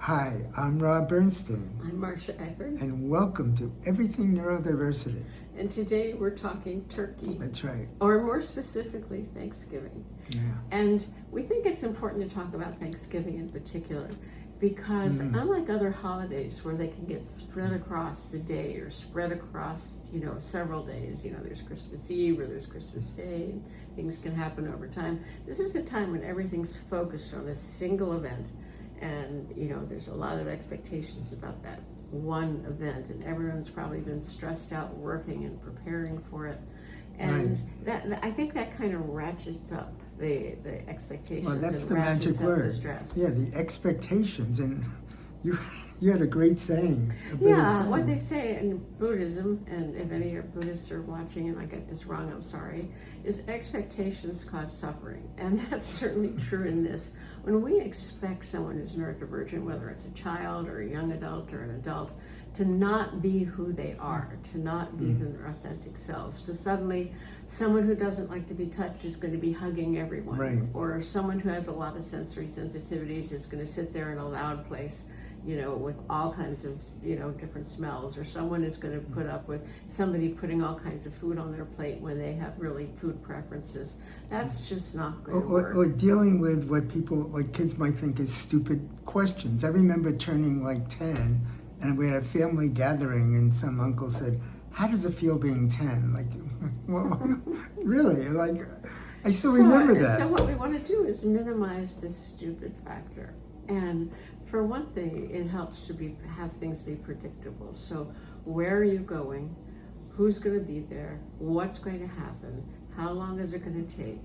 Hi, I'm Rob Bernstein, I'm Marcia Edwards, and welcome to Everything Neurodiversity. and today we're talking turkey, That's right. or more specifically, Thanksgiving. Yeah. And we think it's important to talk about Thanksgiving in particular because unlike other holidays where they can get spread across the day or spread across, several days, there's Christmas Eve or there's Christmas Day, and things can happen over time. This is a time when everything's focused on a single event. And, there's a lot of expectations about that one event, and everyone's probably been stressed out working and preparing for it. And I think that kind of ratchets up the expectations. Well, that's and the ratchets magic up word. The stress. Yeah, the expectations. And you had a great saying. What they say in Buddhism, and if any of your Buddhists are watching and I get this wrong, I'm sorry, is expectations cause suffering. And that's certainly true in this. When we expect someone who's neurodivergent, whether it's a child or a young adult or an adult, to not be who they are, to not be their authentic selves, to suddenly someone who doesn't like to be touched is going to be hugging everyone, right. Or someone who has a lot of sensory sensitivities is going to sit there in a loud place, with all kinds of, different smells, or someone is going to put up with somebody putting all kinds of food on their plate when they have really food preferences. That's just not going to work. Or dealing with what kids might think is stupid questions. I remember turning like 10, and we had a family gathering, and some uncle said, "How does it feel being 10? Like, well, really? Like, I still remember that. So what we want to do is minimize this stupid factor. And for one thing, it helps to have things be predictable. So where are you going? Who's going to be there? What's going to happen? How long is it going to take?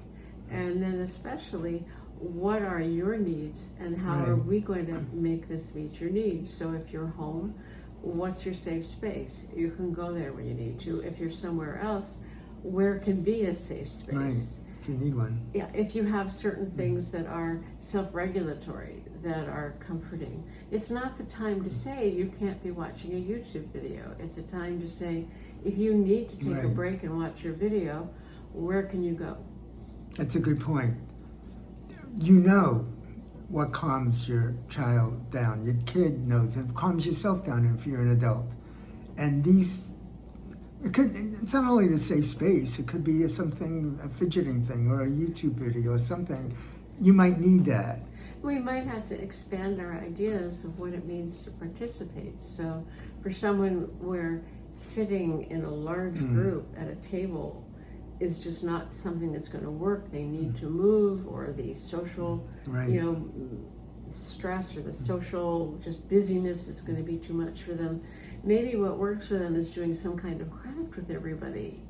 And then especially, what are your needs and how are we going to make this meet your needs? So if you're home, what's your safe space? You can go there when you need to. If you're somewhere else, where can be a safe space? Right. If you need one. Yeah, if you have certain things that are self-regulatory, that are comforting. It's not the time to say you can't be watching a YouTube video. It's a time to say, if you need to take a break and watch your video, where can you go? That's a good point. You know what calms your child down. Your kid knows it calms yourself down if you're an adult. And it's not only the safe space, it could be a fidgeting thing or a YouTube video or something. You might need that. We might have to expand our ideas of what it means to participate. So for someone where sitting in a large group at a table is just not something that's going to work, they need to move, or the social, stress or the social just busyness is going to be too much for them. Maybe what works for them is doing some kind of craft with everybody,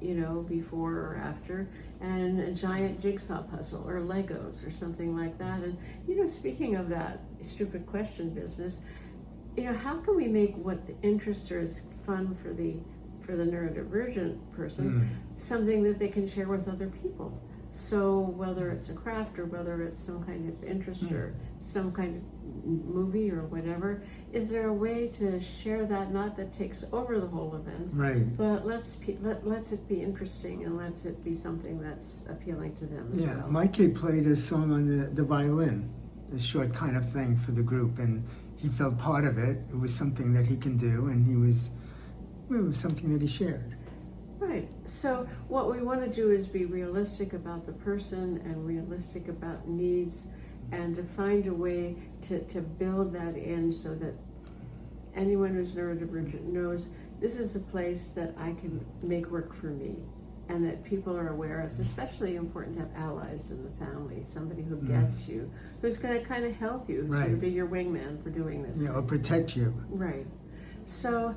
before or after, and a giant jigsaw puzzle or Legos or something like that. And, speaking of that stupid question business, how can we make what interests or is fun for the neurodivergent person something that they can share with other people? So whether it's a craft or whether it's some kind of interest or some kind of movie or whatever, is there a way to share that, not that takes over the whole event, but lets it be interesting and lets it be something that's appealing to them as well. My kid played a song on the violin, a short kind of thing for the group, and he felt part of it. It was something that he can do, and it was something that he shared. Right. So what we want to do is be realistic about the person and realistic about needs, and to find a way to build that in so that anyone who's neurodivergent knows this is a place that I can make work for me, and that people are aware. It's especially important to have allies in the family, somebody who gets you, who's going to kind of help you, who's going to be your wingman for doing this. Or protect you. Right. So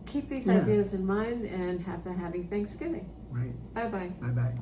keep these ideas in mind and happy Thanksgiving. Right. Bye-bye. Bye-bye.